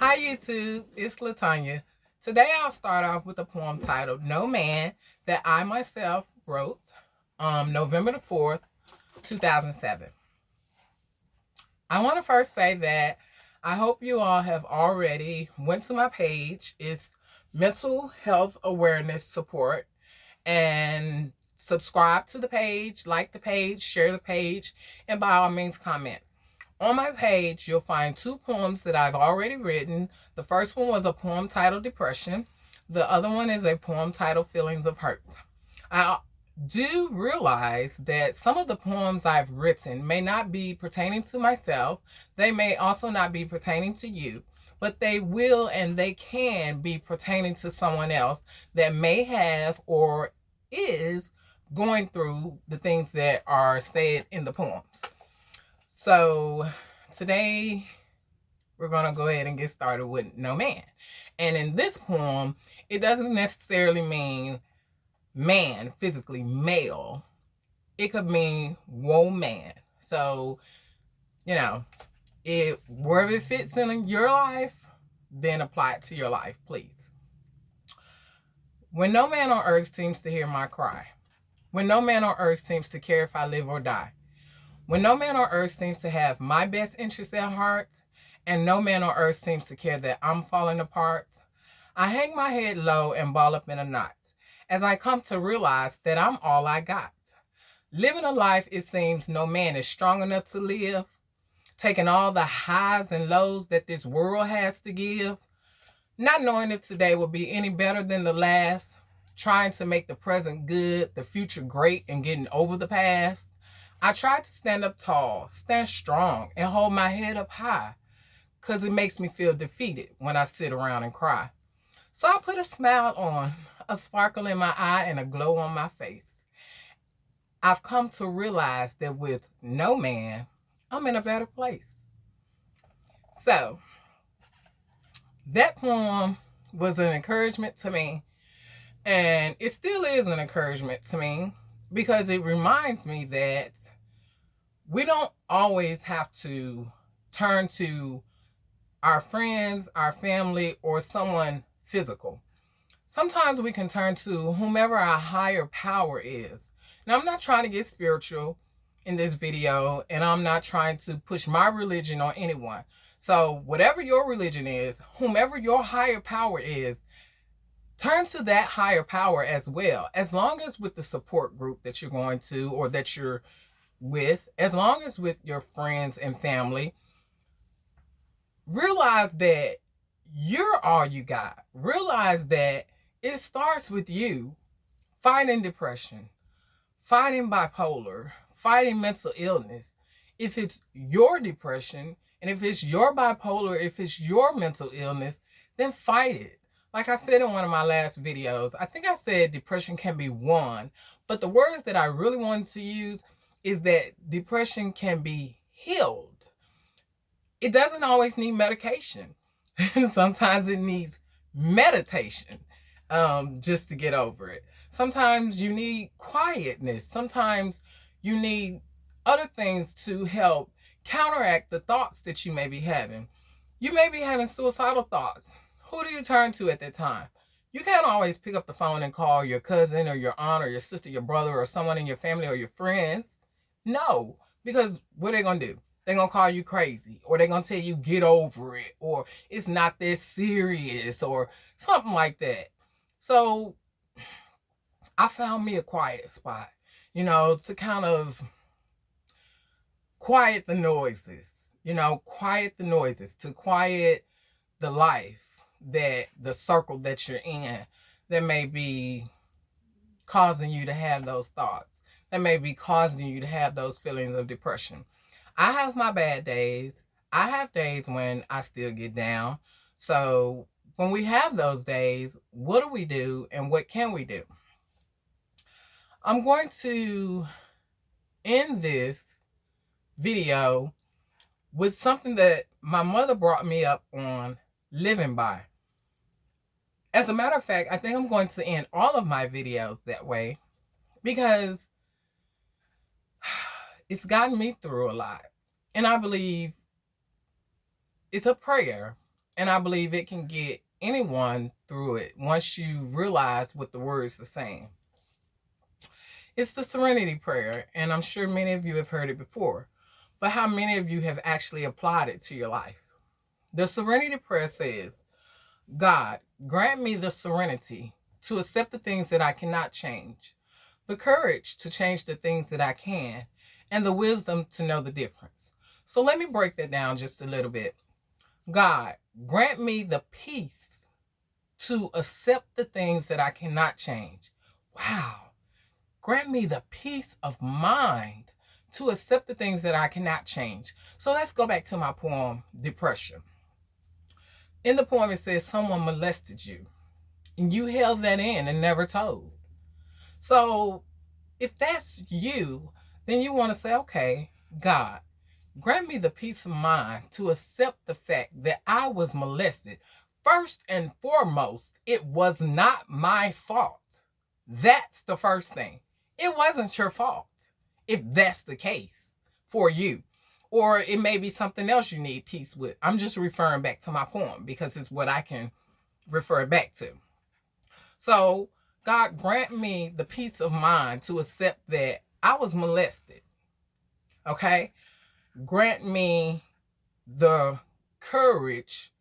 Hi YouTube, it's Latanya. Today I'll start off with a poem titled No Man that I myself wrote November the 4th, 2007. I want to first say that I hope you all have already went to my page. It's Mental Health Awareness Support, and subscribe to the page, like the page, share the page, and by all means comment. On my page, you'll find two poems that I've already written. The first one was a poem titled Depression. The other one is a poem titled Feelings of Hurt. I do realize that some of the poems I've written may not be pertaining to myself. They may also not be pertaining to you, but they will and they can be pertaining to someone else that may have or is going through the things that are said in the poems. So today we're going to go ahead and get started with No Man. And in this poem, it doesn't necessarily mean man, physically male. It could mean woman. So, wherever it fits in your life, then apply it to your life, please. When no man on earth seems to hear my cry, when no man on earth seems to care if I live or die, when no man on earth seems to have my best interests at heart, and no man on earth seems to care that I'm falling apart, I hang my head low and ball up in a knot as I come to realize that I'm all I got. Living a life it seems no man is strong enough to live, taking all the highs and lows that this world has to give, not knowing if today will be any better than the last, trying to make the present good, the future great, and getting over the past. I try to stand up tall, stand strong, and hold my head up high because it makes me feel defeated when I sit around and cry. So I put a smile on, a sparkle in my eye, and a glow on my face. I've come to realize that with no man, I'm in a better place. So that poem was an encouragement to me, and it still is an encouragement to me because it reminds me that we don't always have to turn to our friends, our family, or someone physical. Sometimes we can turn to whomever our higher power is. Now, I'm not trying to get spiritual in this video, and I'm not trying to push my religion on anyone. So, whatever your religion is, whomever your higher power is, turn to that higher power as well, as long as with the support group that you're going to or that you're with, as long as with your friends and family. Realize that you're all you got. Realize that it starts with you fighting depression, fighting bipolar, fighting mental illness. If it's your depression and if it's your bipolar, if it's your mental illness, then fight it. Like I said in one of my last videos, I think I said depression can be won, but the words that I really wanted to use is that depression can be healed. It doesn't always need medication. Sometimes it needs meditation just to get over it. Sometimes you need quietness. Sometimes you need other things to help counteract the thoughts that you may be having. You may be having suicidal thoughts. Who do you turn to at that time? You can't always pick up the phone and call your cousin or your aunt or your sister, your brother, or someone in your family or your friends. No, because what are they going to do? They're going to call you crazy, or they're going to tell you get over it, or it's not that serious, or something like that. So I found me a quiet spot, to kind of quiet the noises, quiet the noises, to quiet the life that the circle that you're in that may be causing you to have those thoughts, that may be causing you to have those feelings of depression. I have my bad days. I have days when I still get down. So when we have those days, what do we do and what can we do? I'm going to end this video with something that my mother brought me up on living by. As a matter of fact, I think I'm going to end all of my videos that way because it's gotten me through a lot. And I believe it's a prayer And I believe it can get anyone through it once you realize what the words are saying. It's the serenity prayer, and I'm sure many of you have heard it before, but how many of you have actually applied it to your life? The serenity prayer says, God, grant me the serenity to accept the things that I cannot change, the courage to change the things that I can, and the wisdom to know the difference. So let me break that down just a little bit. God, grant me the peace to accept the things that I cannot change. Wow. Grant me the peace of mind to accept the things that I cannot change. So let's go back to my poem, Depression. In the poem, it says someone molested you, and you held that in and never told. So if that's you, then you want to say, okay, God, grant me the peace of mind to accept the fact that I was molested. First and foremost, it was not my fault. That's the first thing. It wasn't your fault, if that's the case for you. Or it may be something else you need peace with. I'm just referring back to my poem because it's what I can refer back to. So, God, grant me the peace of mind to accept that I was molested. Okay? Grant me the courage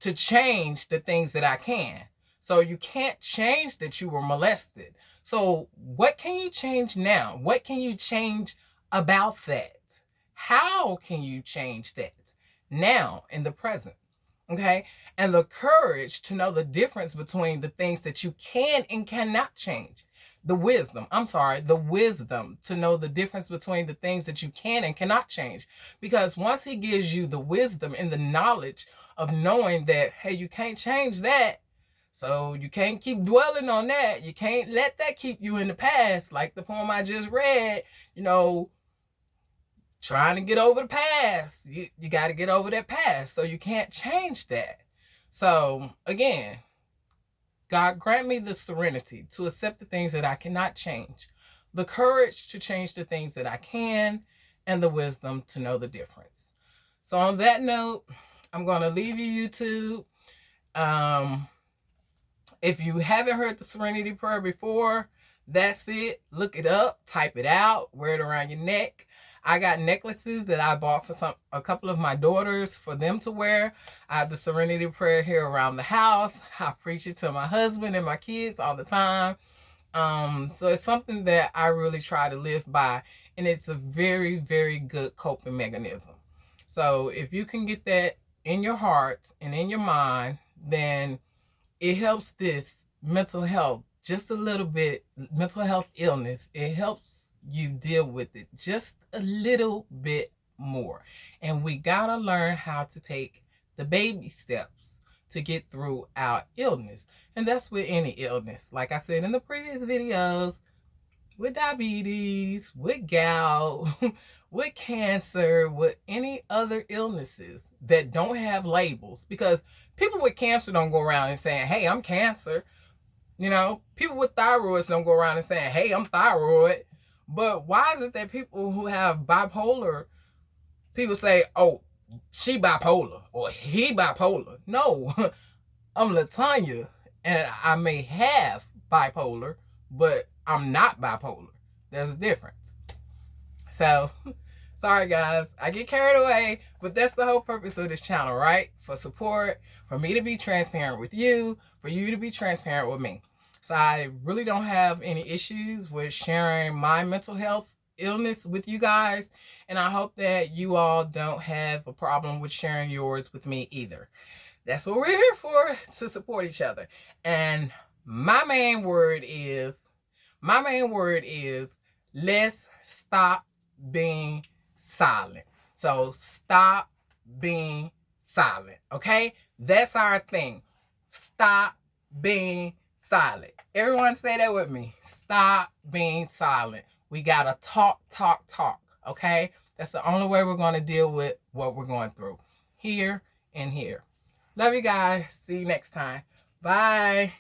to change the things that I can. So you can't change that you were molested. So what can you change now? What can you change about that? How can you change that now in the present? Okay? And the courage to know the difference between the things that you can and cannot change. The wisdom to know the difference between the things that you can and cannot change. Because once he gives you the wisdom and the knowledge of knowing that, hey, you can't change that, so you can't keep dwelling on that. You can't let that keep you in the past. Like the poem I just read, trying to get over the past. You got to get over that past. So you can't change that. So again, God, grant me the serenity to accept the things that I cannot change, the courage to change the things that I can, and the wisdom to know the difference. So on that note, I'm going to leave you, YouTube. If you haven't heard the serenity prayer before, that's it. Look it up, type it out, wear it around your neck. I got necklaces that I bought for a couple of my daughters for them to wear. I have the serenity prayer here around the house. I preach it to my husband and my kids all the time. So it's something that I really try to live by, and it's a very, very good coping mechanism. So if you can get that in your heart and in your mind, then it helps this mental health just a little bit, mental health illness. It helps you deal with it just a little bit more. And we gotta learn how to take the baby steps to get through our illness. And that's with any illness. Like I said in the previous videos, with diabetes, with gout, with cancer, with any other illnesses that don't have labels. Because people with cancer don't go around and saying, hey, I'm cancer. People with thyroids don't go around and saying, hey, I'm thyroid. But why is it that people who have bipolar, people say, oh, she bipolar or he bipolar? No, I'm Latanya, and I may have bipolar, but I'm not bipolar. There's a difference. So, sorry guys, I get carried away, but that's the whole purpose of this channel, right? For support, for me to be transparent with you, for you to be transparent with me. So I really don't have any issues with sharing my mental health illness with you guys. And I hope that you all don't have a problem with sharing yours with me either. That's what we're here for, to support each other. And my main word is, let's stop being silent. So stop being silent, okay? That's our thing. Stop being silent. Everyone say that with me. Stop being silent. We gotta talk, okay? That's the only way we're gonna deal with what we're going through. Here and here. Love you guys. See you next time. Bye.